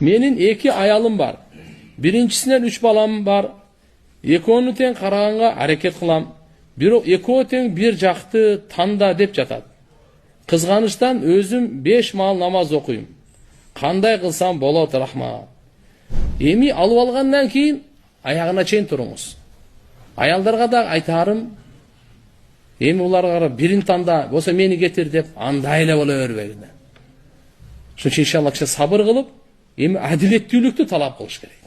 Menin 2 ayalım var. Birincisinden 3 balam var. Ekoonu teң караганга аракет кылам. Бирок экөө тең бир жакты танда деп жатат. Кызганычтан өзүм 5 мал намаз окуйм. Кандай кылсам болот, рахмат. Эми алып алгандан кийин аягына чейин туруңуз. Аялдарга да айтарым, эми уларга бирин танда болсо мени кетир деп андай эле боло бербейди. Ошон үчүн иншалла киши сабыр кылып, эми адилеттүүлүктү талап кылыш керек.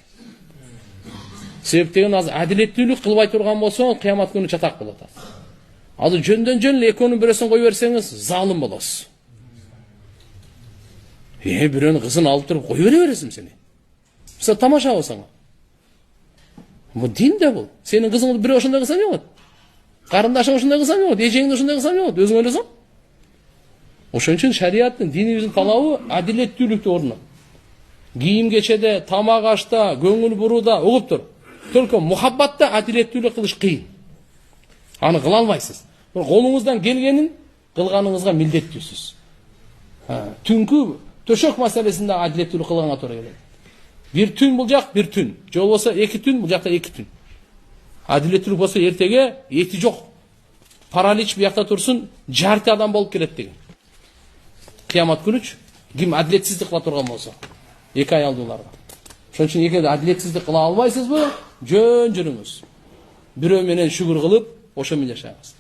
Себеп деген азыр адилеттүүлүк кылбай турган болсоң, кыямат күнү чатак болот. Азыр жөндөн жөн эле экөөнүн бирөөсүн кой берсеңиз, залым болосуз. Бирөөнүн кызын алып туруп кой бере бересиң сени. Сен тамаша болсоң. Бу дин да бул. Сенин кызыңды бирөө ошондой кылса эмне болот? Карындашың ошондой кылса эмне болот? Эжеңди ошондой кылса эмне болот? Өзүң ойлосоң. Ошон үчүн шариаттын, динибиздин талабы адилеттүүлүктү орнот. Кийим кечеде, тамак ашта, көңүл бурууда угуп тур. Только мухаббатта адилеттүүлүк кылыш кыйын. Аны кыла албайсыз. Колуңуздан келгенин кылганыңызга милдеттүүсүз. Түнкү төшөк маселесинде адилеттүүлүк кылганга туура келет. Bir tün бул жак, bir tün. Же болбосо 2 tün, бул жакта 2 tün. Адилеттүүлүк болсо эртеге эти жок. Паралич биякта турсун, жарты адам болуп келет деген. Кыямат күнүчү ким адилетсиздик кыла турган болсо, 2 аялдууларга. Ошон үчүн эгер адилетсиздик кыла албайсызбы, жөн жүрүңүз. Бирөө менен шүгүр кылып, ошо менен жашаңыз.